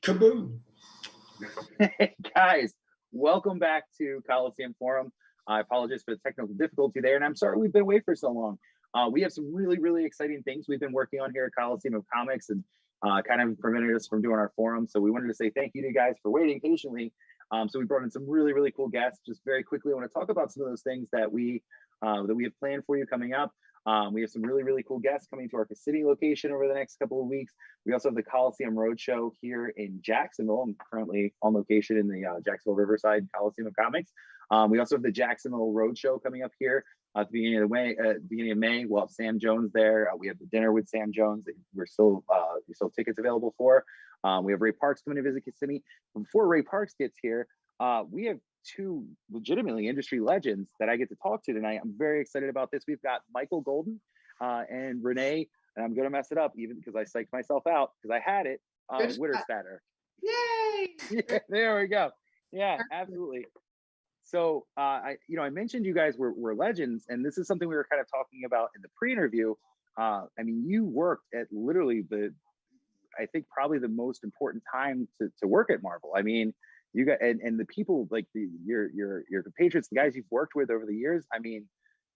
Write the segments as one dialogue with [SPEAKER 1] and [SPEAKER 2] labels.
[SPEAKER 1] Kaboom!
[SPEAKER 2] Hey guys, welcome back to Coliseum Forum. I apologize for the technical difficulty there, and I'm sorry we've been away for so long. We have some really exciting things we've been working on here at Coliseum of Comics, and kind of prevented us from doing our forum. So we wanted to say thank you to you guys for waiting patiently. So we brought in some really cool guests. Just very quickly, I want to talk about some of those things that we have planned for you coming up. We have some really cool guests coming to our Kissimmee location over the next couple of weeks. We also have the Coliseum Roadshow here in Jacksonville. I'm currently on location in the Jacksonville Riverside Coliseum of Comics. We also have the Jacksonville Roadshow coming up here at the beginning of May. We'll have Sam Jones there. We have the dinner with Sam Jones that we're still tickets available for. We have Ray Parks coming to visit Kissimmee. Before Ray Parks gets here, we have two legitimately industry legends that I get to talk to tonight. I'm very excited about this. We've got Michael Golden and Renee, and I'm going to mess it up even because I psyched myself out because I had it, Witterstaetter.
[SPEAKER 3] Yay!
[SPEAKER 2] Yeah, there we go. Yeah, absolutely. So I mentioned you guys were legends, and this is something we were kind of talking about in the pre-interview. I mean, you worked at literally I think probably the most important time to work at Marvel. I mean, you got and the people like your compatriots, the guys you've worked with over the years. I mean,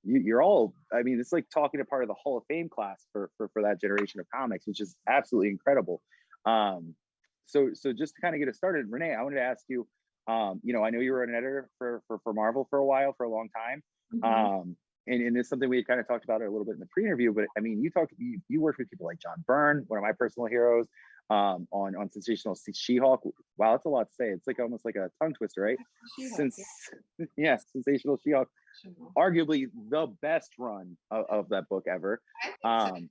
[SPEAKER 2] you're all. I mean, it's like talking to part of the Hall of Fame class for that generation of comics, which is absolutely incredible. So just to kind of get us started, Renee, I wanted to ask you. I know you were an editor for Marvel for a long time.
[SPEAKER 3] Mm-hmm.
[SPEAKER 2] And it's something we had kind of talked about it a little bit in the pre-interview, but I mean, you worked with people like John Byrne, one of my personal heroes, on Sensational She-Hulk. Wow, that's a lot to say. It's like almost like a tongue twister, right? Sensational She-Hulk, arguably the best run of that book ever. And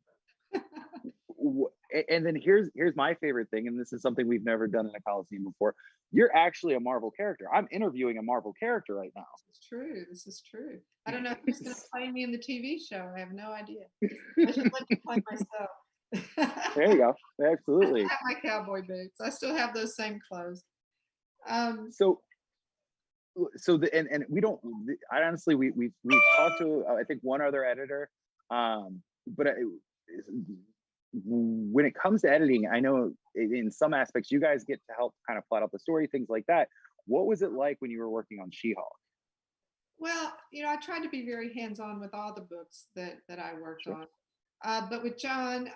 [SPEAKER 2] then here's my favorite thing, and this is something we've never done in a Coliseum before. You're actually a Marvel character. I'm interviewing a Marvel character right now.
[SPEAKER 3] This is true. I don't know who's going to play me in the TV show. I have no idea. I should let you play myself.
[SPEAKER 2] There you go. Absolutely.
[SPEAKER 3] I have my cowboy boots. I still have those same clothes.
[SPEAKER 2] So we don't. I honestly, we've talked to I think one other editor, but when it comes to editing, I know in some aspects you guys get to help kind of plot out the story, things like that. What was it like when you were working on She-Hulk?
[SPEAKER 3] Well, I tried to be very hands-on with all the books that I worked on. But with John,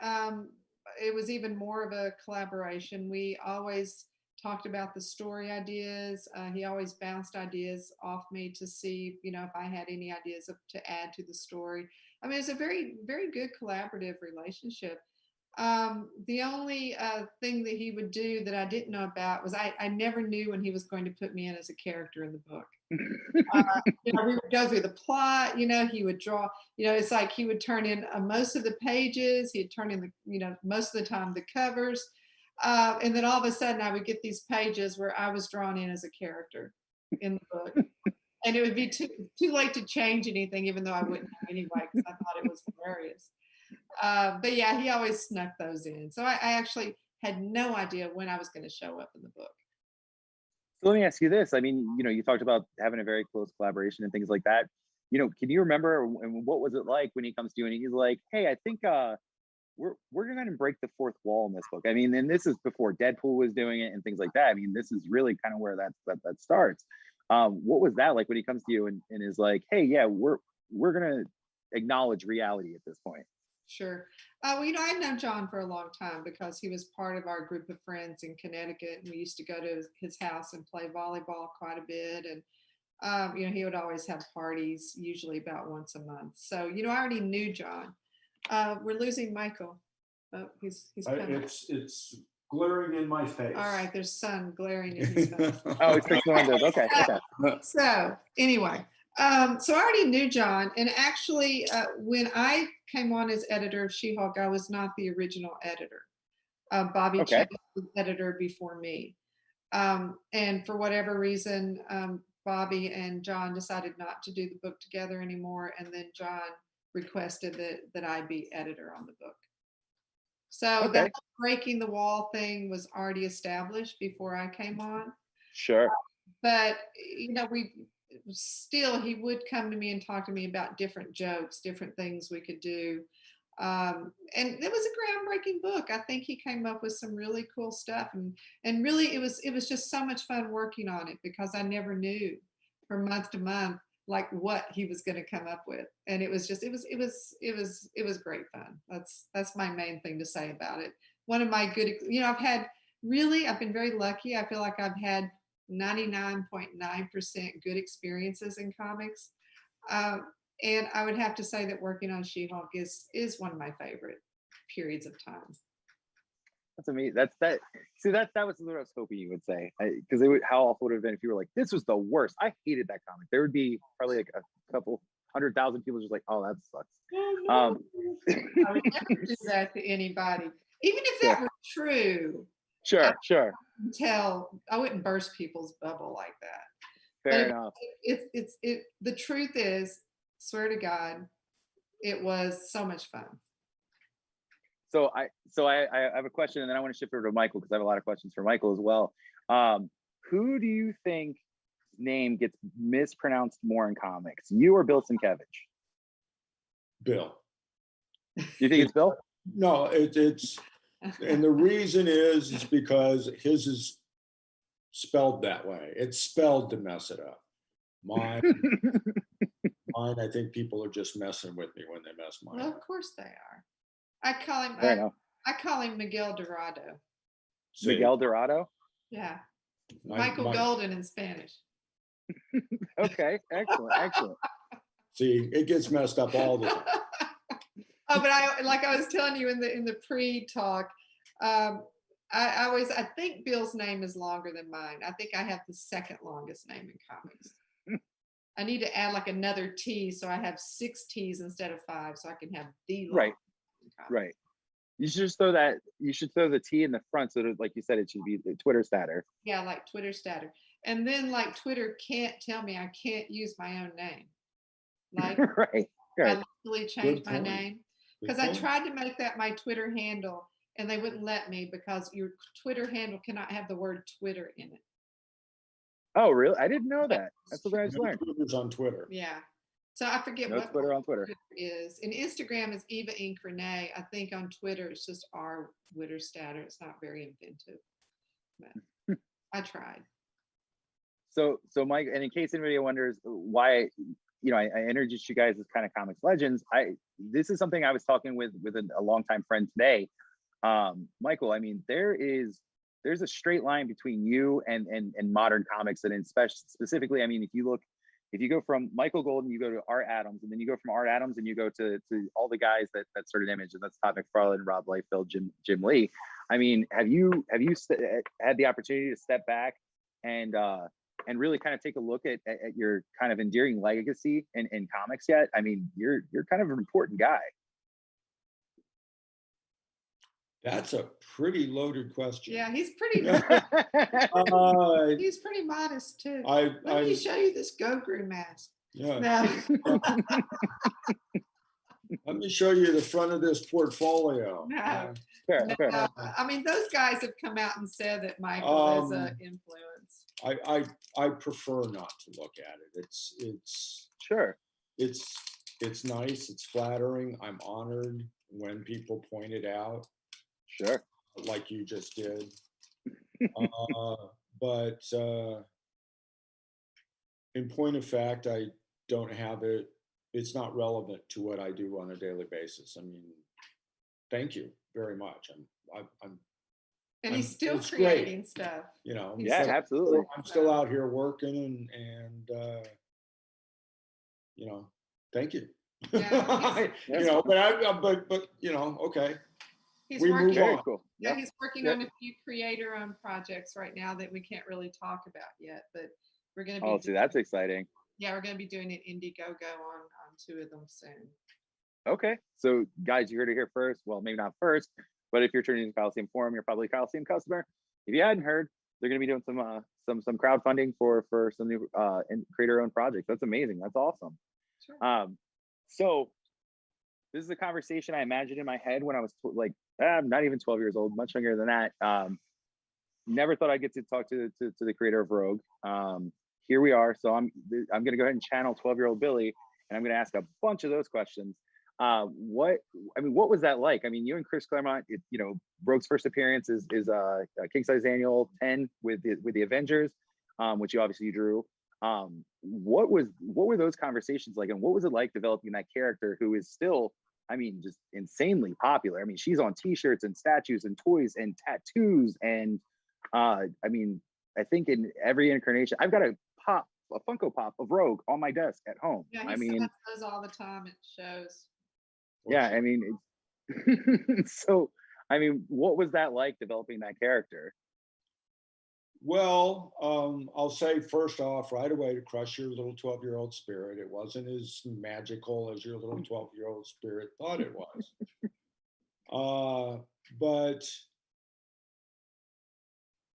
[SPEAKER 3] it was even more of a collaboration. We always talked about the story ideas. He always bounced ideas off me to see, if I had any ideas to add to the story. I mean, it's a very, very good collaborative relationship. The only thing that he would do that I didn't know about was I never knew when he was going to put me in as a character in the book. We would go through the plot, he would draw, it's like he would turn in most of the pages, he'd turn in the, most of the time the covers. And then all of a sudden I would get these pages where I was drawn in as a character in the book. And it would be too late to change anything, even though I wouldn't have anyway, because I thought it was hilarious. But yeah, he always snuck those in. So I actually had no idea when I was going to show up in the book.
[SPEAKER 2] So let me ask you this. I mean, you talked about having a very close collaboration and things like that. Can you remember what was it like when he comes to you and he's like, hey, I think we're going to break the fourth wall in this book. I mean, and this is before Deadpool was doing it and things like that. I mean, this is really kind of where that starts. What was that like when he comes to you and is like, hey, yeah, we're going to acknowledge reality at this point?
[SPEAKER 3] Sure. I've known John for a long time because he was part of our group of friends in Connecticut, and we used to go to his house and play volleyball quite a bit. And he would always have parties, usually about once a month. So I already knew John. We're losing Michael. Oh, he's coming.
[SPEAKER 1] It's glaring in my face.
[SPEAKER 3] All right, there's sun glaring in his face.
[SPEAKER 2] Oh, it's fixed windows. Okay.
[SPEAKER 3] So anyway. So I already knew John, and actually when I came on as editor of She-Hulk, I was not the original editor. Bobby Chen was the editor before me. And for whatever reason, Bobby and John decided not to do the book together anymore, and then John requested that I be editor on the book. So that breaking the wall thing was already established before I came on.
[SPEAKER 2] Sure.
[SPEAKER 3] But he would come to me and talk to me about different jokes, different things we could do. And it was a groundbreaking book. I think he came up with some really cool stuff, and really it was just so much fun working on it because I never knew from month to month like what he was going to come up with, and it was great fun. That's my main thing to say about it. One of my good, I've been very lucky. I feel like I've had 99.9% good experiences in comics. And I would have to say that working on She-Hulk is one of my favorite periods of time.
[SPEAKER 2] That's amazing. That was what I was hoping you would say, because how awful would it have been if you were like, this was the worst. I hated that comic. There would be probably like a couple 100,000 people just like, oh, that sucks.
[SPEAKER 3] Oh, no. I would never do that to anybody, even if that were true.
[SPEAKER 2] Sure.
[SPEAKER 3] I wouldn't burst people's bubble like that.
[SPEAKER 2] Fair enough.
[SPEAKER 3] The truth is, swear to God, it was so much fun.
[SPEAKER 2] So I have a question, and then I want to shift over to Michael because I have a lot of questions for Michael as well. Who do you think name gets mispronounced more in comics, you or Bill Sienkiewicz?
[SPEAKER 1] Bill.
[SPEAKER 2] You think it's Bill?
[SPEAKER 1] No, it's and the reason is because his is spelled that way. It's spelled to mess it up. Mine, I think people are just messing with me when they mess mine
[SPEAKER 3] Well,
[SPEAKER 1] up.
[SPEAKER 3] of course they are. I call him. I call him Miguel Dorado.
[SPEAKER 1] See,
[SPEAKER 2] Miguel Dorado?
[SPEAKER 3] Yeah. Michael Golden in Spanish.
[SPEAKER 2] Okay, excellent.
[SPEAKER 1] See, it gets messed up all the time.
[SPEAKER 3] Oh, but I was telling you in the pre-talk, I think Bill's name is longer than mine. I think I have the second longest name in comics. I need to add like another T, so I have 6 T's instead of 5, so I can have the
[SPEAKER 2] right. You should just throw that. You should throw the T in the front, so that, like you said, it should be the Witterstaetter.
[SPEAKER 3] Yeah, like Witterstaetter. And then like Twitter can't tell me I can't use my own name. Like
[SPEAKER 2] right.
[SPEAKER 3] I literally changed my name because I tried to make that my Twitter handle, and they wouldn't let me because your Twitter handle cannot have the word Twitter in it.
[SPEAKER 2] Oh, really? I didn't know that. That's what I just learned.
[SPEAKER 1] Twitter's on Twitter.
[SPEAKER 3] Yeah. So I forget what
[SPEAKER 2] Twitter on Twitter
[SPEAKER 3] is. And Instagram is Eva Inc. Renee. I think on Twitter it's just R Witterstaetter. It's not very inventive. But I tried.
[SPEAKER 2] So Mike, and in case anybody wonders why, I introduced you guys as kind of comics legends. This is something I was talking with a longtime friend today. Michael, I mean, there's a straight line between you and modern comics, and specifically, I mean, if you go from Michael Golden, you go to Art Adams, and then you go from Art Adams and you go to all the guys that started Image, and that's Todd McFarlane, Rob Liefeld, Jim Lee. I mean, have you had the opportunity to step back and really kind of take a look at your kind of endearing legacy in comics yet? I mean, you're kind of an important guy.
[SPEAKER 1] That's a pretty loaded question.
[SPEAKER 3] Yeah, he's pretty. He's pretty modest too. Let me show you this Go-Gru mask.
[SPEAKER 1] Yeah.
[SPEAKER 3] No.
[SPEAKER 1] Let me show you the front of this portfolio.
[SPEAKER 3] No.
[SPEAKER 2] Fair.
[SPEAKER 3] I mean, those guys have come out and said that Michael is an influence.
[SPEAKER 1] I prefer not to look at it. It's
[SPEAKER 2] sure.
[SPEAKER 1] It's nice. It's flattering. I'm honored when people point it out.
[SPEAKER 2] Sure.
[SPEAKER 1] Like you just did. But in point of fact, I don't have it. It's not relevant to what I do on a daily basis. I mean, thank you very much.
[SPEAKER 3] And he's still creating
[SPEAKER 1] great
[SPEAKER 3] stuff.
[SPEAKER 2] Yeah, absolutely.
[SPEAKER 1] I'm still out here working and thank you.
[SPEAKER 3] Yeah,
[SPEAKER 1] but okay.
[SPEAKER 3] He's
[SPEAKER 1] we
[SPEAKER 3] working.
[SPEAKER 1] move on.
[SPEAKER 2] Cool.
[SPEAKER 3] Yeah, he's working on a few creator-owned projects right now that we can't really talk about yet, but we're going to be.
[SPEAKER 2] Oh, see, that's exciting.
[SPEAKER 3] Yeah, we're going to be doing an Indiegogo on 2 of them soon.
[SPEAKER 2] Okay, so guys, you heard it here first. Well, maybe not first, but if you're tuning into Coliseum Forum, you're probably a Coliseum customer. If you hadn't heard, they're going to be doing some crowdfunding for some new creator-owned projects. That's amazing. That's awesome.
[SPEAKER 3] Sure.
[SPEAKER 2] So this is a conversation I imagined in my head when I was I'm not even 12 years old, much younger than that. Never thought I'd get to talk to the creator of Rogue. Here we are. So I'm going to go ahead and channel 12-year-old Billy, and I'm going to ask a bunch of those questions. what was that like? I mean, you and Chris Claremont, Rogue's first appearance is King Size Annual 10 with the Avengers, which you drew. What were those conversations like, and what was it like developing that character who is still, I mean, just insanely popular? I mean, she's on T-shirts and statues and toys and tattoos, and I mean, I think in every incarnation, I've got a Funko Pop of Rogue on my desk at home.
[SPEAKER 3] Yeah,
[SPEAKER 2] I
[SPEAKER 3] he
[SPEAKER 2] mean,
[SPEAKER 3] sends those all the time. It shows.
[SPEAKER 2] yeah, I mean, so I mean, what was that like developing that character?
[SPEAKER 1] Well, I'll say first off, right away, to crush your little 12-year-old spirit. It wasn't as magical as your little 12-year-old spirit thought it was. But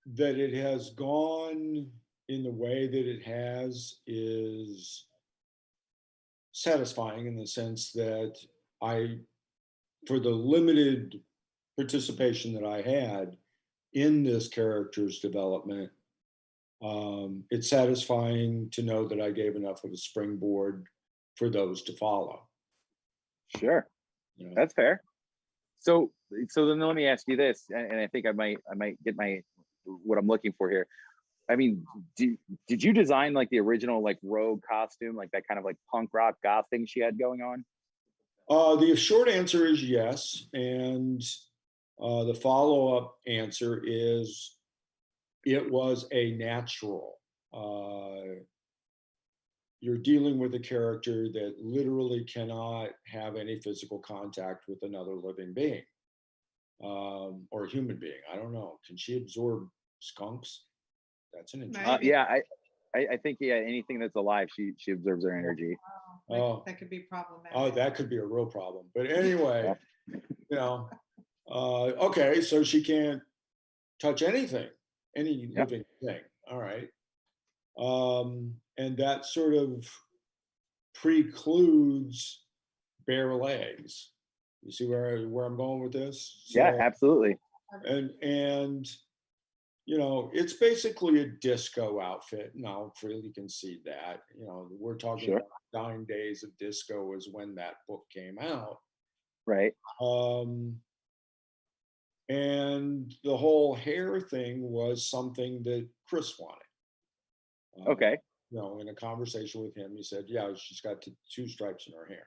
[SPEAKER 1] that it has gone in the way that it has is satisfying, in the sense that for the limited participation that I had in this character's development, it's satisfying to know that I gave enough of a springboard for those to follow.
[SPEAKER 2] Sure, that's fair. So then let me ask you this, and I think I might get what I'm looking for here. I mean, did you design like the original like Rogue costume, like that kind of like punk rock goth thing she had going on?
[SPEAKER 1] The short answer is yes, and the follow-up answer is it was a natural. You're dealing with a character that literally cannot have any physical contact with another living being, or a human being. I don't know. Can she absorb skunks? That's an interesting.
[SPEAKER 2] Yeah, I think anything that's alive, she observes their energy.
[SPEAKER 3] That could be problematic.
[SPEAKER 1] Oh, that could be a real problem. But anyway, okay, so she can't touch anything, any living thing. All right. And that sort of precludes bare legs. You see where I'm going with this?
[SPEAKER 2] So, yeah, absolutely.
[SPEAKER 1] And it's basically a disco outfit. And I'll freely concede that. We're talking about 9 days of disco is when that book came out.
[SPEAKER 2] Right.
[SPEAKER 1] And the whole hair thing was something that Chris wanted.
[SPEAKER 2] Okay.
[SPEAKER 1] In a conversation with him, he said, yeah, she's got two stripes in her hair.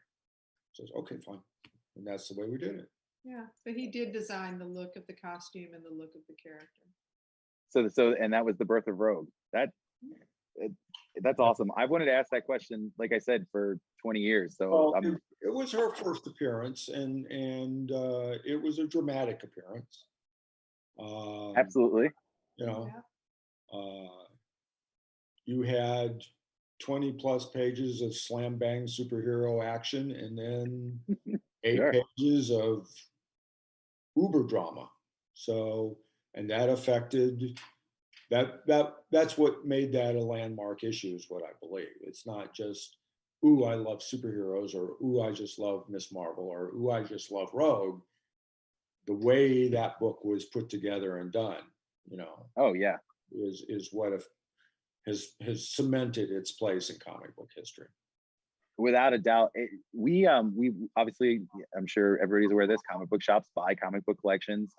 [SPEAKER 1] So I said, okay, fine. And that's the way we did it.
[SPEAKER 3] Yeah. So he did design the look of the costume and the look of the character.
[SPEAKER 2] So and that was the birth of Rogue. That's awesome. I've wanted to ask that question, like I said, for 20 years. So
[SPEAKER 1] it was her first appearance, and it was a dramatic appearance.
[SPEAKER 2] Absolutely.
[SPEAKER 1] You had 20 plus pages of slam bang superhero action, and then 8 pages of uber drama. So, and that affected that's what made that a landmark issue, is what I believe. It's not just, ooh, I love superheroes, or ooh, I just love Miss Marvel, or ooh, I just love Rogue. The way that book was put together and done,
[SPEAKER 2] oh yeah,
[SPEAKER 1] is what has cemented its place in comic book history.
[SPEAKER 2] Without a doubt. We obviously, I'm sure everybody's aware of this, comic book shops buy comic book collections.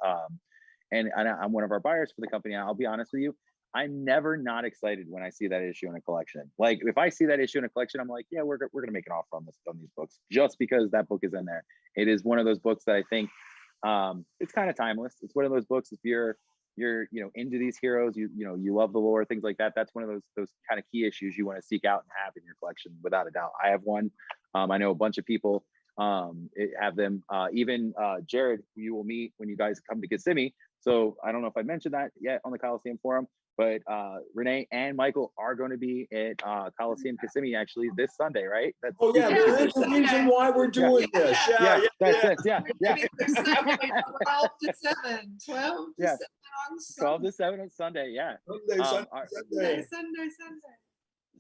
[SPEAKER 2] And I'm one of our buyers for the company. I'll be honest with you, I'm never not excited when I see that issue in a collection. Like if I see that issue in a collection, I'm like, yeah, we're gonna make an offer on these books, just because that book is in there. It is one of those books that I think it's kind of timeless. It's one of those books, if you're into these heroes, you love the lore, things like that. That's one of those kind of key issues you want to seek out and have in your collection, without a doubt. I have one. I know a bunch of people have them. Even Jared, who you will meet when you guys come to Kissimmee. So I don't know if I mentioned that yet on the Coliseum Forum, but Renee and Michael are going to be at Coliseum Kissimmee actually this Sunday, right?
[SPEAKER 1] That's there is a reason why we're doing this. Yeah.
[SPEAKER 3] 12 to 7. 12 to 7 on Sunday.
[SPEAKER 2] 12 to 7 on Sunday, yeah.
[SPEAKER 3] Sunday.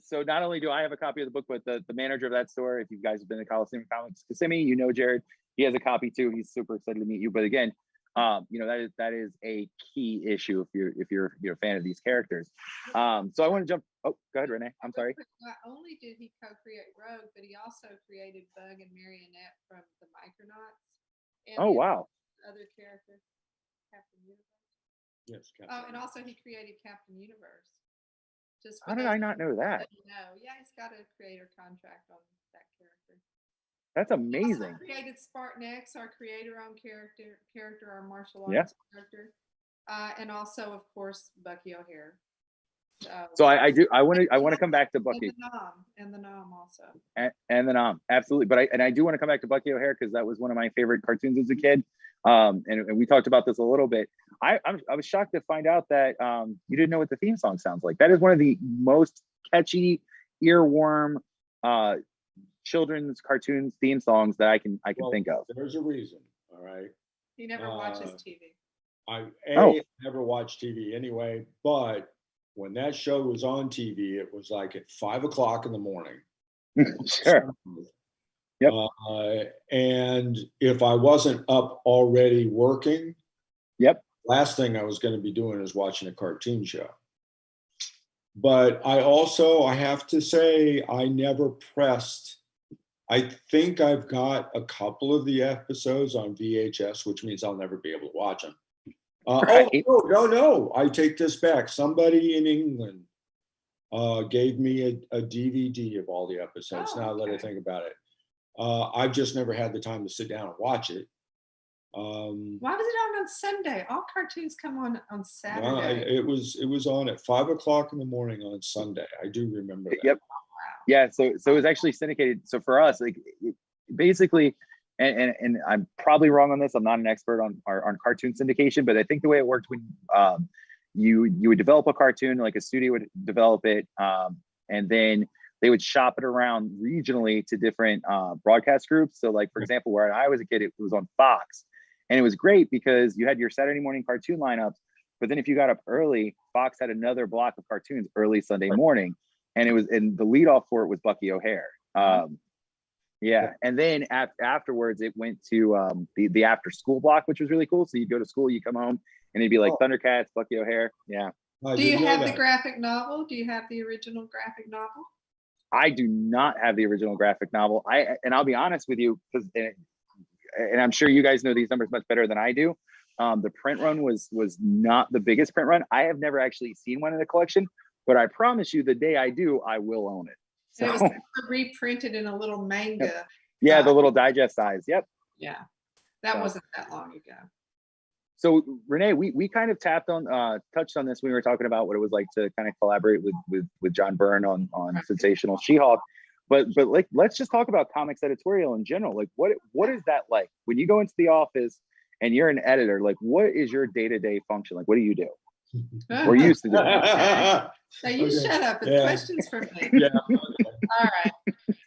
[SPEAKER 2] So not only do I have a copy of the book, but the manager of that store, if you guys have been to Coliseum Comics Kissimmee, Jared, he has a copy too. He's super excited to meet you. But again, that is a key issue if you're a fan of these characters. So I want to jump Oh, go ahead, Renee. I'm sorry.
[SPEAKER 3] Not only did he co-create Rogue, but he also created Bug and Marionette from the Micronauts. And
[SPEAKER 2] Oh,
[SPEAKER 3] the
[SPEAKER 2] wow.
[SPEAKER 3] other character, Captain Universe.
[SPEAKER 1] Yes,
[SPEAKER 3] Oh,
[SPEAKER 1] Captain.
[SPEAKER 3] and also he created Captain Universe. Just for
[SPEAKER 2] How did
[SPEAKER 3] those
[SPEAKER 2] I not know that?
[SPEAKER 3] No, yeah, he's got a creator contract on that character.
[SPEAKER 2] That's
[SPEAKER 3] He also
[SPEAKER 2] amazing.
[SPEAKER 3] created Spartan X, our creator-owned character, our martial
[SPEAKER 2] Yeah.
[SPEAKER 3] arts character, and also, of course, Bucky O'Hare.
[SPEAKER 2] So I want to come back to Bucky
[SPEAKER 3] And the Nom also.
[SPEAKER 2] and the Nom, absolutely. But I do want to come back to Bucky O'Hare because that was one of my favorite cartoons as a kid. And we talked about this a little bit. I was shocked to find out that you didn't know what the theme song sounds like. That is one of the most catchy, earworm children's cartoons theme songs that I can think of.
[SPEAKER 1] There's a reason. All right.
[SPEAKER 3] He never watches TV.
[SPEAKER 1] I never watched TV anyway, but when that show was on TV, it was like at 5 o'clock in the morning.
[SPEAKER 2] Sure. Yep.
[SPEAKER 1] And if I wasn't up already working,
[SPEAKER 2] yep,
[SPEAKER 1] last thing I was going to be doing is watching a cartoon show. But I have to say, I never pressed. I think I've got a couple of the episodes on VHS, which means I'll never be able to watch them.
[SPEAKER 2] Right.
[SPEAKER 1] Oh, no, I take this back. Somebody in England gave me a DVD of all the episodes. Now that I think about it. I've just never had the time to sit down and watch it.
[SPEAKER 3] Why was it on Sunday? All cartoons come on Saturday.
[SPEAKER 1] It was on at 5 o'clock in the morning on Sunday. I do remember that.
[SPEAKER 2] Yep. Yeah. So it was actually syndicated. So for us, like basically, and I'm probably wrong on this. I'm not an expert on cartoon syndication, but I think the way it worked when you would develop a cartoon, like a studio would develop it, and then they would shop it around regionally to different broadcast groups. So like, for example, where I was a kid, it was on Fox. And it was great because you had your Saturday morning cartoon lineups, but then if you got up early, Fox had another block of cartoons early Sunday morning. And the lead off for it was Bucky O'Hare. Yeah. And then afterwards it went to the after school block, which was really cool. So you'd go to school, you come home and it'd be like Thundercats, Bucky O'Hare. Yeah.
[SPEAKER 3] Do you have the graphic novel? Do you have the original graphic novel?
[SPEAKER 2] I do not have the original graphic novel. I'll be honest with you, because and I'm sure you guys know these numbers much better than I do. The print run was not the biggest print run. I have never actually seen one in the collection, but I promise you the day I do, I will own it. So,
[SPEAKER 3] and it was reprinted in a little manga.
[SPEAKER 2] Yep. Yeah, the little digest size. Yep.
[SPEAKER 3] Yeah, that wasn't that long ago.
[SPEAKER 2] So Renee, we kind of touched on this when we were talking about what it was like to kind of collaborate with John Byrne on Sensational She-Hulk. But like, let's just talk about comics editorial in general. Like, what is that like when you go into the office and you're an editor? Like, what is your day-to-day function? Like, what do you do? Or used to do?
[SPEAKER 3] Now you shut up. It's questions for me.
[SPEAKER 1] Yeah.
[SPEAKER 3] All right.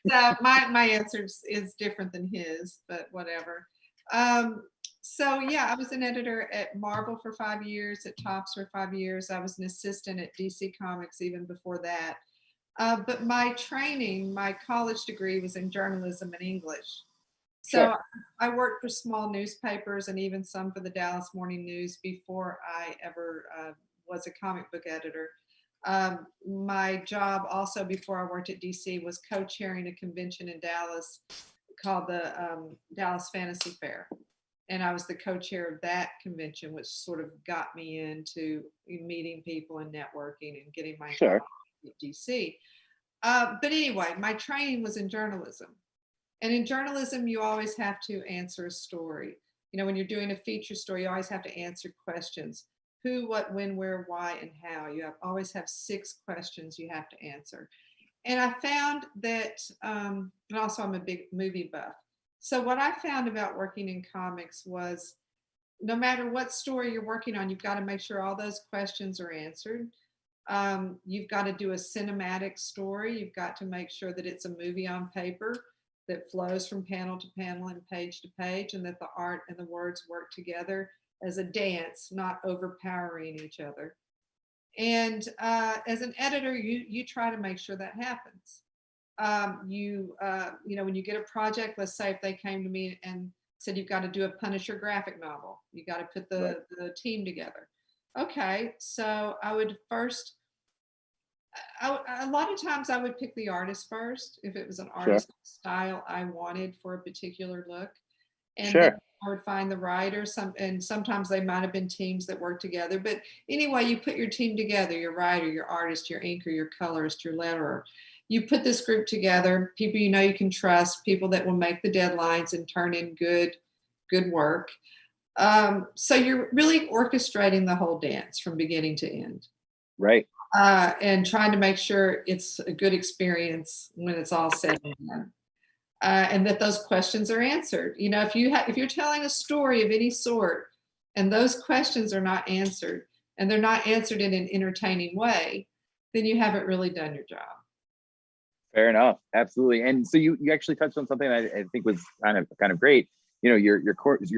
[SPEAKER 3] So my answer is different than his, but whatever. So yeah, I was an editor at Marvel for 5 years, at Topps for 5 years. I was an assistant at DC Comics even before that. But my training, my college degree was in journalism and English. So
[SPEAKER 2] Sure.
[SPEAKER 3] I worked for small newspapers and even some for the Dallas Morning News before I ever was a comic book editor. My job also before I worked at DC was co-chairing a convention in Dallas called the Dallas Fantasy Fair. And I was the co-chair of that convention, which sort of got me into meeting people and networking and getting my job at DC. But anyway, my training was in journalism. And in journalism, you always have to answer a story. You know, when you're doing a feature story, you always have to answer questions. Who, what, when, where, why, and how. You always have 6 questions you have to answer. And I found that, and also I'm a big movie buff. So what I found about working in comics was no matter what story you're working on, you've got to make sure all those questions are answered. You've got to do a cinematic story. You've got to make sure that it's a movie on paper that flows from panel to panel and page to page, and that the art and the words work together as a dance, not overpowering each other. And as an editor, you try to make sure that happens. You know, when you get a project, let's say if they came to me and said, you've got to do a Punisher graphic novel, you got to put the team together. Okay, so I would first A lot of times I would pick the artist first if it was an
[SPEAKER 2] Sure.
[SPEAKER 3] artist style I wanted for a particular look. And
[SPEAKER 2] Sure.
[SPEAKER 3] then I would find the writer, and sometimes they might have been teams that work together. But anyway, you put your team together, your writer, your artist, your inker, your colorist, your letterer. You put this group together, people you know you can trust, people that will make the deadlines and turn in good work. So you're really orchestrating the whole dance from beginning to end.
[SPEAKER 2] Right.
[SPEAKER 3] And trying to make sure it's a good experience when it's all said and done. And that those questions are answered. You know, if you're telling a story of any sort and those questions are not answered, and they're not answered in an entertaining way, then you haven't really done your job.
[SPEAKER 2] Fair enough. Absolutely. And so you actually touched on something that I think was kind of great. You know, you're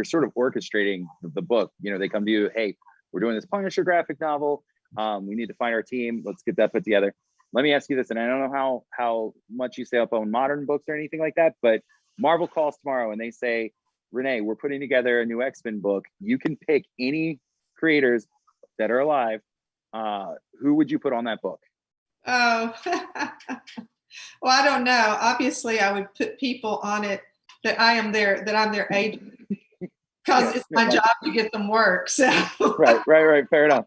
[SPEAKER 2] sort of orchestrating the book. You know, they come to you, hey, we're doing this Punisher graphic novel. We need to find our team. Let's get that put together. Let me ask you this, and I don't know how much you stay up on modern books or anything like that, but Marvel calls tomorrow and they say, Renee, we're putting together a new X-Men book. You can pick any creators that are alive. Who would you put on that book?
[SPEAKER 3] Oh, well, I don't know. Obviously, I would put people on it that I'm their agent, because it's my job to get them work. So
[SPEAKER 2] right. Fair enough.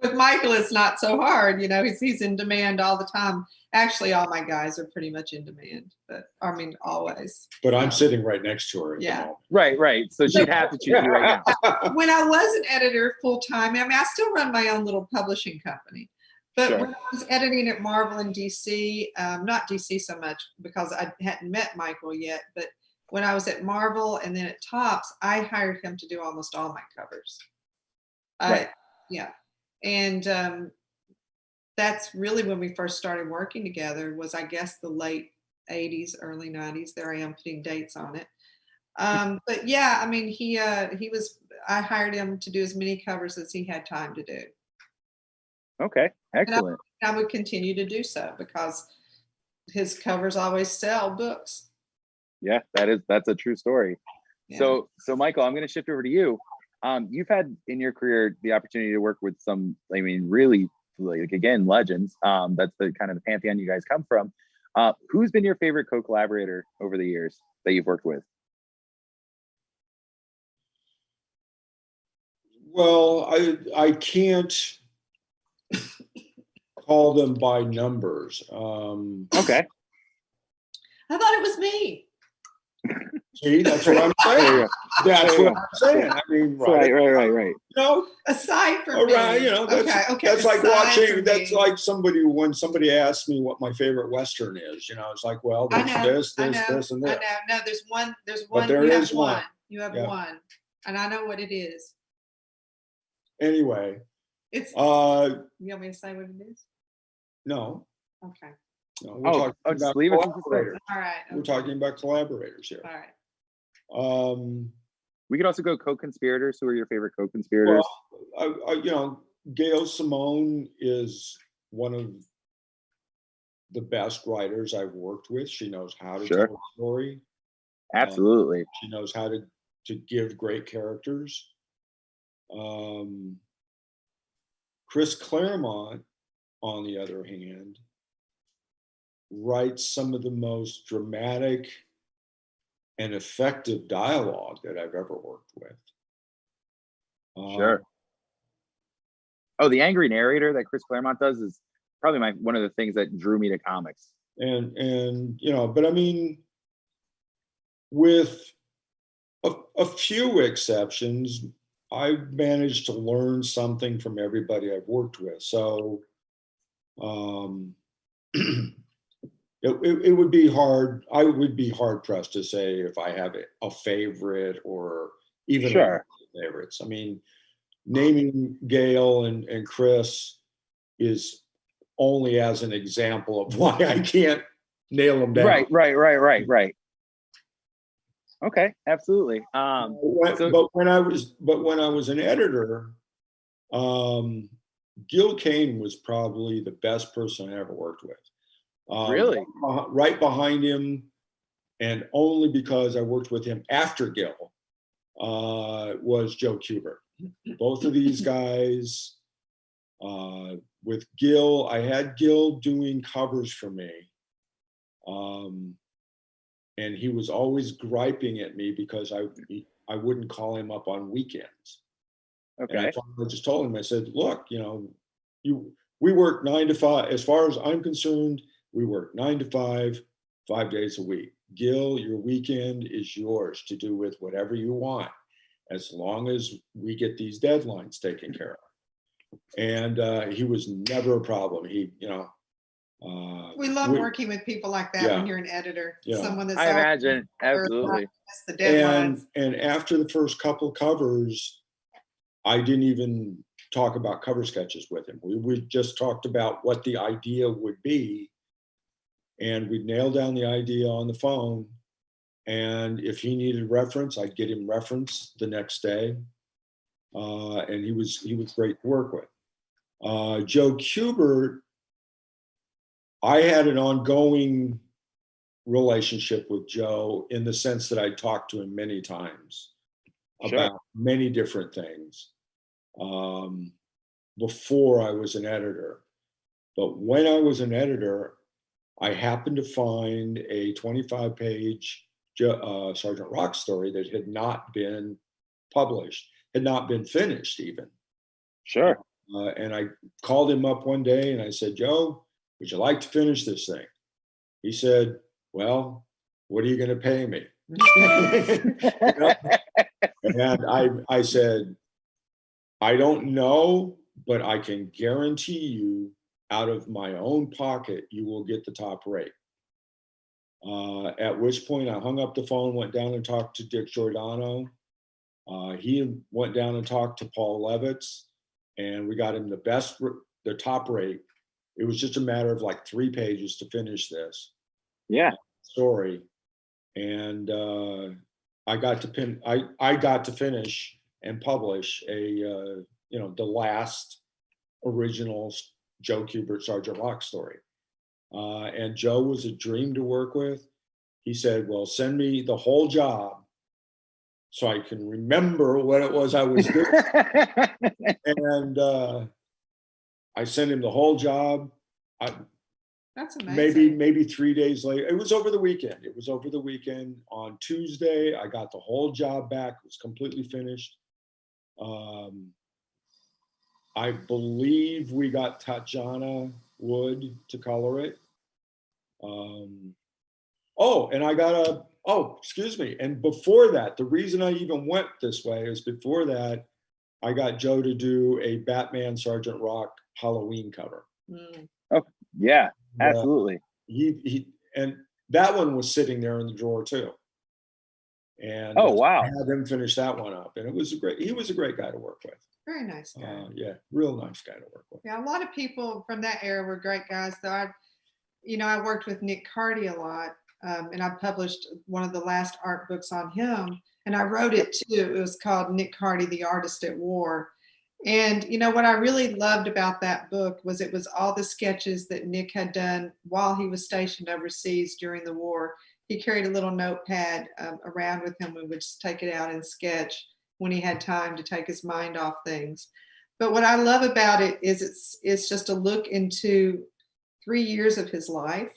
[SPEAKER 3] With Michael, it's not so hard. You know, he's in demand all the time. Actually, all my guys are pretty much in demand, but I mean, always.
[SPEAKER 1] But I'm sitting right next to her.
[SPEAKER 3] Yeah.
[SPEAKER 2] Right. So she'd have to choose you right now.
[SPEAKER 3] When I was an editor full time, I mean, I still run my own little publishing company. But
[SPEAKER 2] Sure.
[SPEAKER 3] when I was editing at Marvel in DC, not DC so much because I hadn't met Michael yet, but when I was at Marvel and then at Topps, I hired him to do almost all my covers.
[SPEAKER 2] Right.
[SPEAKER 3] Yeah. And that's really when we first started working together, was I guess the late 80s, early 90s. There I am putting dates on it. But yeah, I mean, I hired him to do as many covers as he had time to do.
[SPEAKER 2] Okay, excellent.
[SPEAKER 3] And I would continue to do so because his covers always sell books.
[SPEAKER 2] Yeah, that's a true story.
[SPEAKER 3] Yeah.
[SPEAKER 2] So Michael, I'm going to shift over to you. You've had in your career the opportunity to work with some, I mean, really, like, again, legends. That's the kind of the pantheon you guys come from. Who's been your favorite co-collaborator over the years that you've worked with?
[SPEAKER 1] Well, I can't call them by numbers.
[SPEAKER 2] Okay.
[SPEAKER 3] I thought it was me.
[SPEAKER 1] See, that's what I'm saying. That's what I'm saying. I mean,
[SPEAKER 2] right.
[SPEAKER 1] You know,
[SPEAKER 3] aside from
[SPEAKER 1] around,
[SPEAKER 3] me.
[SPEAKER 1] you know, that's like watching. That's like when somebody asks me what my favorite Western is. You know, it's like, well, there's this, and this.
[SPEAKER 3] I know. No, there's one.
[SPEAKER 1] But there is one.
[SPEAKER 3] You have one, and I know what it is.
[SPEAKER 1] Anyway,
[SPEAKER 3] it's. You want me to say what it is?
[SPEAKER 1] No.
[SPEAKER 3] Okay.
[SPEAKER 1] No, we're talking about collaborators.
[SPEAKER 3] All right. Okay.
[SPEAKER 1] We're talking about collaborators here.
[SPEAKER 3] All right.
[SPEAKER 2] We could also go co-conspirators. Who are your favorite co-conspirators?
[SPEAKER 1] Well, you know, Gail Simone is one of the best writers I've worked with. She knows how to tell a story.
[SPEAKER 2] Absolutely.
[SPEAKER 1] She knows how to give great characters. Chris Claremont, on the other hand, writes some of the most dramatic and effective dialogue that I've ever worked with.
[SPEAKER 2] Sure. Oh, the angry narrator that Chris Claremont does is probably one of the things that drew me to comics.
[SPEAKER 1] And you know, but I mean, with a few exceptions, I've managed to learn something from everybody I've worked with. So it would be hard. I would be hard pressed to say if I have a favorite or even favorites. I mean, naming Gail and Chris is only as an example of why I can't nail them down.
[SPEAKER 2] Right. Okay, absolutely.
[SPEAKER 1] But when I was an editor, Gil Kane was probably the best person I ever worked with.
[SPEAKER 2] Really?
[SPEAKER 1] Right behind him, and only because I worked with him after Gil, was Joe Kubert. Both of these guys With Gil, I had Gil doing covers for me. And he was always griping at me because I wouldn't call him up on weekends. And I
[SPEAKER 2] Okay.
[SPEAKER 1] finally just told him, I said, look, we work 9 to 5. As far as I'm concerned, we work 9 to 5, 5 days a week. Gil, your weekend is yours to do with whatever you want, as long as we get these deadlines taken care of. And he was never a problem.
[SPEAKER 3] We love working with people like that when you're an editor.
[SPEAKER 1] Yeah.
[SPEAKER 3] Someone that's
[SPEAKER 2] I imagine, absolutely.
[SPEAKER 3] The deadlines.
[SPEAKER 1] And after the first couple covers, I didn't even talk about cover sketches with him. We just talked about what the idea would be, and we'd nail down the idea on the phone. And if he needed reference, I'd get him reference the next day. And he was great to work with. Joe Kubert, I had an ongoing relationship with Joe in the sense that I talked to him many times about many different things before I was an editor. But when I was an editor, I happened to find a 25-page Sergeant Rock story that had not been published, had not been finished even.
[SPEAKER 2] Sure.
[SPEAKER 1] And I called him up one day and I said, Joe, would you like to finish this thing? He said, well, what are you going to pay me? And I said, I don't know, but I can guarantee you out of my own pocket, you will get the top rate. At which point I hung up the phone, went down and talked to Dick Giordano. He went down and talked to Paul Levitz, and we got him the top rate. It was just a matter of like 3 pages to finish this story. And I got to finish and publish the last original Joe Kubert Sergeant Rock story. And Joe was a dream to work with. He said, well, send me the whole job so I can remember what it was I was doing. And I sent him the whole job.
[SPEAKER 3] That's amazing.
[SPEAKER 1] Maybe 3 days later. It was over the weekend. On Tuesday, I got the whole job back. It was completely finished. I believe we got Tatjana Wood to color it. Excuse me. And before that, the reason I even went this way is before that, I got Joe to do a Batman Sergeant Rock Halloween cover.
[SPEAKER 2] Oh, yeah, absolutely.
[SPEAKER 1] And that one was sitting there in the drawer too. And
[SPEAKER 2] wow.
[SPEAKER 1] I had him finish that one up, and he was a great guy to work with.
[SPEAKER 3] Very nice guy.
[SPEAKER 1] Yeah, real nice guy to work with.
[SPEAKER 3] Yeah, a lot of people from that era were great guys. So I worked with Nick Carty a lot, and I published one of the last art books on him, and I wrote it too. It was called Nick Carty, the Artist at War. And what I really loved about that book was it was all the sketches that Nick had done while he was stationed overseas during the war. He carried a little notepad around with him and would just take it out and sketch when he had time to take his mind off things. But what I love about it is it's just a look into 3 years of his life.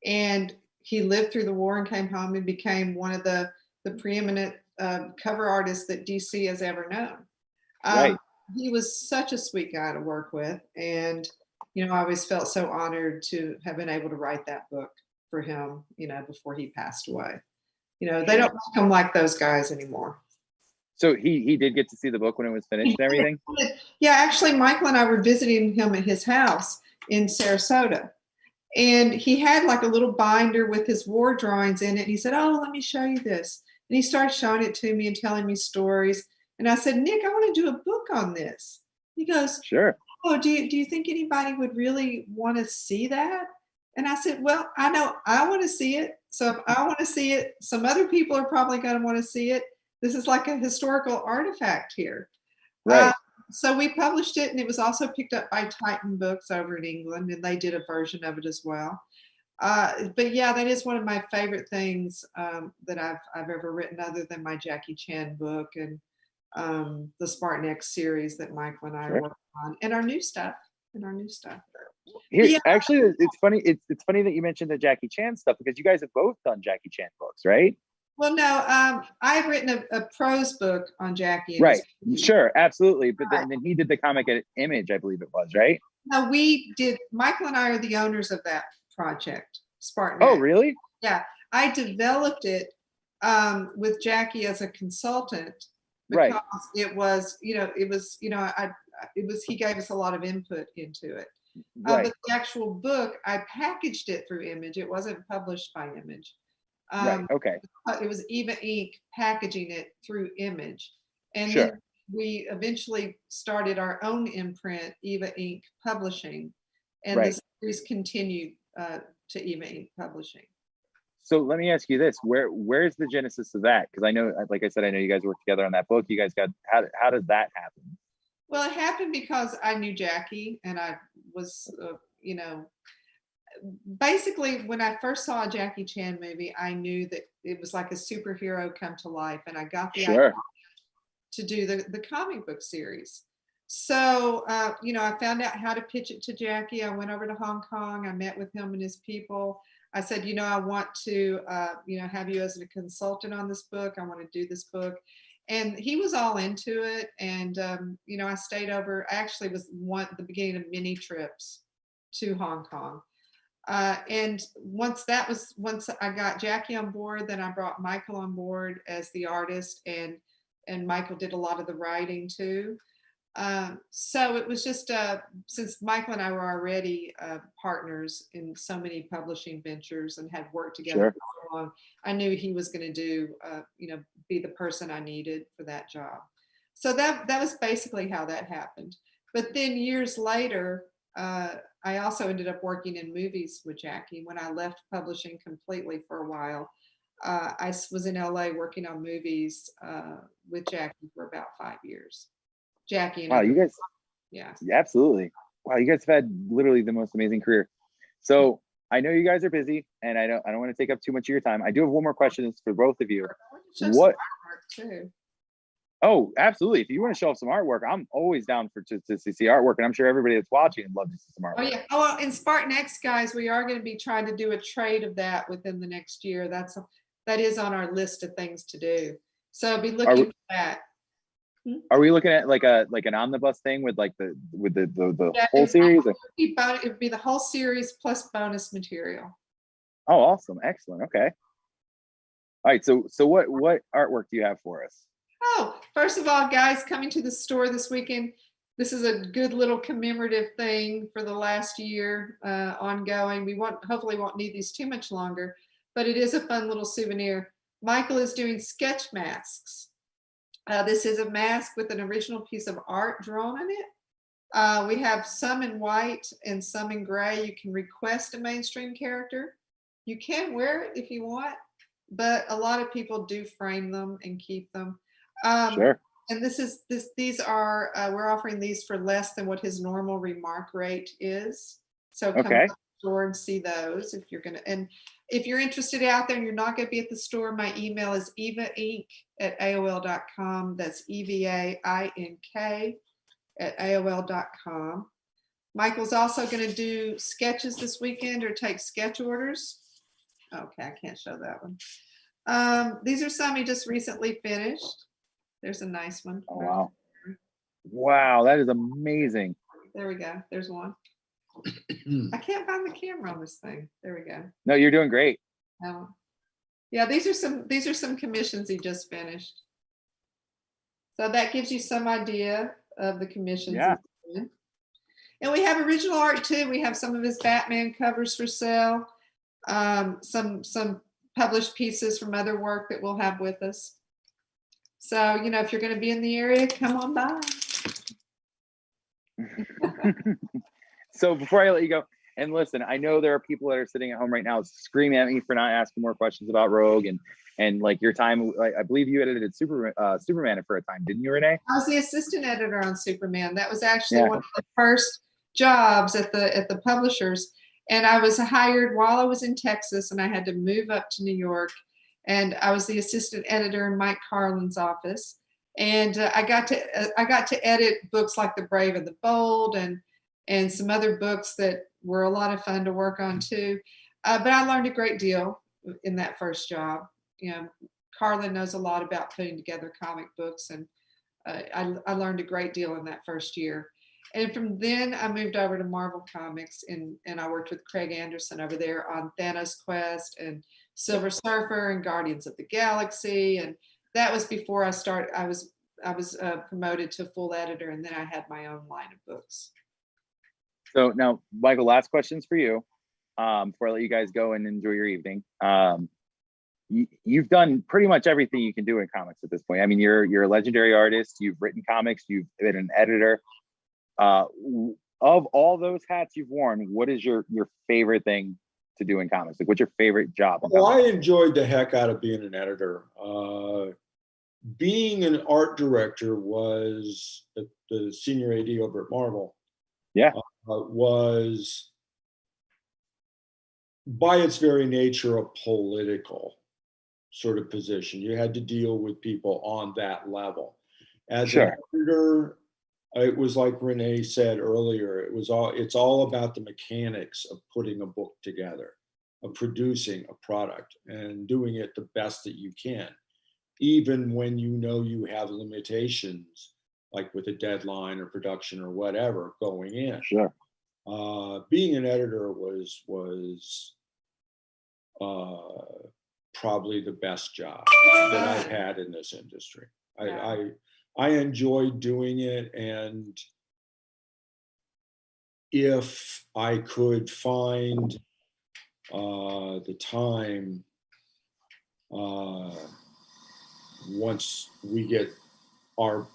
[SPEAKER 3] And he lived through the war and came home and became one of the preeminent cover artists that DC has ever known.
[SPEAKER 2] Right.
[SPEAKER 3] He was such a sweet guy to work with. And, I always felt so honored to have been able to write that book for him, before he passed away. They don't make them like those guys anymore.
[SPEAKER 2] So he did get to see the book when it was finished and everything?
[SPEAKER 3] Yeah, actually, Michael and I were visiting him at his house in Sarasota. And he had like a little binder with his war drawings in it. He said, oh, let me show you this. And he started showing it to me and telling me stories. And I said, Nick, I want to do a book on this. He goes,
[SPEAKER 2] sure.
[SPEAKER 3] Oh, do you think anybody would really want to see that? And I said, well, I know I want to see it. So if I want to see it, some other people are probably going to want to see it. This is like a historical artifact here.
[SPEAKER 2] Right.
[SPEAKER 3] So we published it, and it was also picked up by Titan Books over in England, and they did a version of it as well. But yeah, that is one of my favorite things that I've ever written, other than my Jackie Chan book. And the Spartan X series that Michael and I
[SPEAKER 2] Sure.
[SPEAKER 3] are working on, and our new stuff.
[SPEAKER 2] Here,
[SPEAKER 3] Yeah.
[SPEAKER 2] actually, it's funny. It's funny that you mentioned the Jackie Chan stuff because you guys have both done Jackie Chan books, right?
[SPEAKER 3] Well, no, I've written a prose book on Jackie.
[SPEAKER 2] Right. Sure. Absolutely. But
[SPEAKER 3] Right.
[SPEAKER 2] then he did the comic at Image, I believe it was, right?
[SPEAKER 3] No, Michael and I are the owners of that project, Spartan
[SPEAKER 2] Oh,
[SPEAKER 3] X.
[SPEAKER 2] really?
[SPEAKER 3] Yeah, I developed it with Jackie as a consultant because
[SPEAKER 2] Right.
[SPEAKER 3] it was, he gave us a lot of input into it.
[SPEAKER 2] Right.
[SPEAKER 3] But the actual book, I packaged it through Image. It wasn't published by Image.
[SPEAKER 2] Right. Okay.
[SPEAKER 3] It was Eva Inc. packaging it through Image. And
[SPEAKER 2] Sure.
[SPEAKER 3] then we eventually started our own imprint, Eva Inc. Publishing. And
[SPEAKER 2] Right.
[SPEAKER 3] the series continued to Eva Inc. Publishing.
[SPEAKER 2] So let me ask you this: where's the genesis of that? Because I know, like I said, I know you guys worked together on that book. You guys got how does that happen?
[SPEAKER 3] Well, it happened because I knew Jackie, and I was, basically when I first saw a Jackie Chan movie, I knew that it was like a superhero come to life, and I got the idea to do the comic book series. So, I found out how to pitch it to Jackie. I went over to Hong Kong. I met with him and his people. I said, I want to, have you as a consultant on this book. I want to do this book. And he was all into it. And, I stayed over, I actually was the beginning of many trips to Hong Kong. And once I got Jackie on board, then I brought Michael on board as the artist, and Michael did a lot of the writing too. So it was just, since Michael and I were already partners in so many publishing ventures and had worked together for so long, I knew he was going to do, be the person I needed for that job. So that was basically how that happened. But then years later, I also ended up working in movies with Jackie. When I left publishing completely for a while, I was in LA working on movies with Jackie for about 5 years. Jackie and
[SPEAKER 2] wow, you guys,
[SPEAKER 3] yeah,
[SPEAKER 2] absolutely. Wow, you guys have had literally the most amazing career. So I know you guys are busy, and I don't want to take up too much of your time. I do have one more question for both of you. What?
[SPEAKER 3] Too.
[SPEAKER 2] Oh, absolutely. If you want to show off some artwork, I'm always down to see artwork, and I'm sure everybody that's watching would love to see some artwork.
[SPEAKER 3] Oh yeah. Oh, well, in Spartan X, guys, we are going to be trying to do a trade of that within the next year. That is on our list of things to do. So be looking for that.
[SPEAKER 2] Are we looking at like an omnibus thing with the
[SPEAKER 3] Yeah,
[SPEAKER 2] whole series?
[SPEAKER 3] It would be the whole series plus bonus material.
[SPEAKER 2] Oh, awesome. Excellent. Okay. All right. So what artwork do you have for us?
[SPEAKER 3] Oh, first of all, guys, coming to the store this weekend, this is a good little commemorative thing for the last year, ongoing. We hopefully won't need these too much longer, but it is a fun little souvenir. Michael is doing sketch masks. This is a mask with an original piece of art drawn on it. We have some in white and some in gray. You can request a mainstream character. You can wear it if you want, but a lot of people do frame them and keep them.
[SPEAKER 2] Sure.
[SPEAKER 3] And these are, we're offering these for less than what his normal remark rate is. So come to the store and see those if you're going to, and if you're interested out there and you're not going to be at the store, my email is evaink@aol.com. That's EVAINK@AOL.com. Michael's also going to do sketches this weekend or take sketch orders. Okay, I can't show that one. These are some he just recently finished. There's a nice one.
[SPEAKER 2] Oh, wow. Wow, that is amazing.
[SPEAKER 3] There we go. There's one. I can't find the camera on this thing. There we go.
[SPEAKER 2] No, you're doing great.
[SPEAKER 3] Oh. Yeah, these are some commissions he just finished. So that gives you some idea of the commissions.
[SPEAKER 2] Yeah.
[SPEAKER 3] And we have original art too. We have some of his Batman covers for sale. Some published pieces from other work that we'll have with us. So, if you're going to be in the area, come on by.
[SPEAKER 2] So before I let you go, and listen, I know there are people that are sitting at home right now screaming at me for not asking more questions about Rogue and like your time. I believe you edited Superman for a time, didn't you, Renee?
[SPEAKER 3] I was the assistant editor on Superman. That was actually one of the first jobs at the publishers. And I was hired while I was in Texas, and I had to move up to New York. And I was the assistant editor in Mike Carlin's office. And I got to edit books like The Brave and the Bold, and some other books that were a lot of fun to work on too. But I learned a great deal in that first job. You know, Carlin knows a lot about putting together comic books, and I learned a great deal in that first year. And from then I moved over to Marvel Comics, and I worked with Craig Anderson over there on Thanos Quest and Silver Surfer and Guardians of the Galaxy. And that was before I started. I was promoted to full editor, and then I had my own line of books.
[SPEAKER 2] So now, Michael, last questions for you before I let you guys go and enjoy your evening. You've done pretty much everything you can do in comics at this point. I mean, you're a legendary artist. You've written comics. You've been an editor. Of all those hats you've worn, what is your favorite thing to do in comics? Like, what's your favorite job?
[SPEAKER 1] Well, I enjoyed the heck out of being an editor. Being an art director was the senior AD over at Marvel.
[SPEAKER 2] Yeah,
[SPEAKER 1] was by its very nature a political sort of position. You had to deal with people on that level. As an editor, it was like Renee said earlier, it's all about the mechanics of putting a book together, of producing a product and doing it the best that you can, even when you know you have limitations, like with a deadline or production or whatever going in.
[SPEAKER 2] Sure.
[SPEAKER 1] Being an editor was probably the best job that I've had in this industry. I enjoyed doing it, and if I could find the time once we get our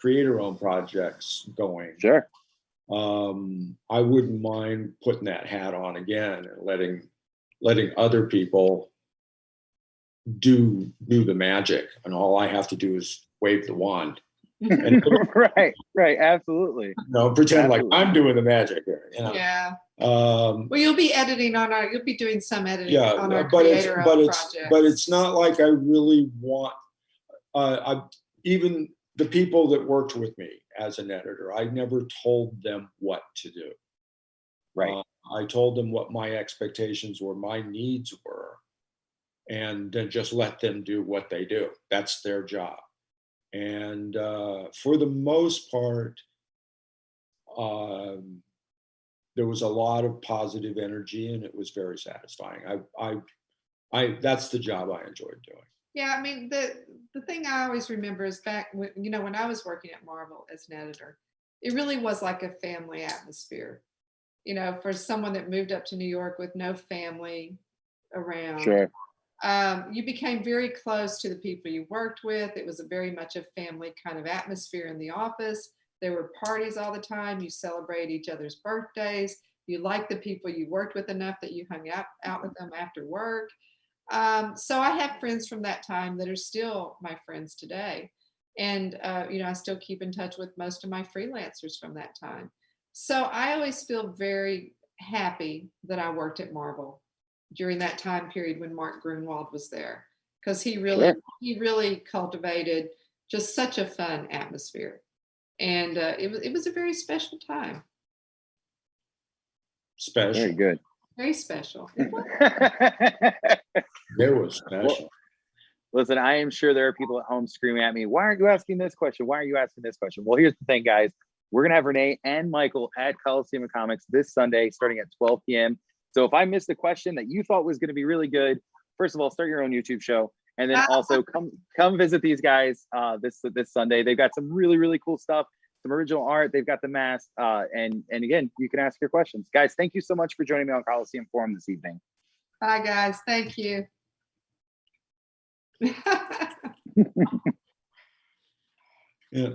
[SPEAKER 1] creator-owned projects going,
[SPEAKER 2] sure,
[SPEAKER 1] I wouldn't mind putting that hat on again and letting other people do the magic, and all I have to do is wave the wand. And,
[SPEAKER 2] right, absolutely.
[SPEAKER 1] Pretend like I'm doing the magic here.
[SPEAKER 3] Yeah. Well, you'll be editing you'll be doing some editing on our creator projects.
[SPEAKER 1] But it's not like I really want. Even the people that worked with me as an editor, I never told them what to do.
[SPEAKER 2] Right.
[SPEAKER 1] I told them what my expectations were, my needs were, and then just let them do what they do. That's their job. And for the most part, there was a lot of positive energy, and it was very satisfying. That's the job I enjoyed doing.
[SPEAKER 3] Yeah, I mean, the thing I always remember is back when I was working at Marvel as an editor, it really was like a family atmosphere. For someone that moved up to New York with no family around.
[SPEAKER 2] Sure.
[SPEAKER 3] You became very close to the people you worked with. It was very much a family kind of atmosphere in the office. There were parties all the time. You celebrate each other's birthdays. You liked the people you worked with enough that you hung out with them after work. So I have friends from that time that are still my friends today. And, I still keep in touch with most of my freelancers from that time. So I always feel very happy that I worked at Marvel during that time period when Mark Grunwald was there, because he really cultivated just such a fun atmosphere, and it was a very special time.
[SPEAKER 1] Special.
[SPEAKER 2] Very good.
[SPEAKER 3] Very special.
[SPEAKER 1] It was special.
[SPEAKER 2] Listen, I am sure there are people at home screaming at me, why aren't you asking this question? Why are you asking this question? Well, here's the thing, guys. We're going to have Renee and Michael at Coliseum Comics this Sunday, starting at 12 p.m. So if I missed a question that you thought was going to be really good, first of all, start your own YouTube show. And then also come visit these guys this Sunday. They've got some really, really cool stuff, some original art. They've got the mask. And again, you can ask your questions. Guys, thank you so much for joining me on Coliseum Forum this evening.
[SPEAKER 3] Bye, guys. Thank you.
[SPEAKER 1] Yeah.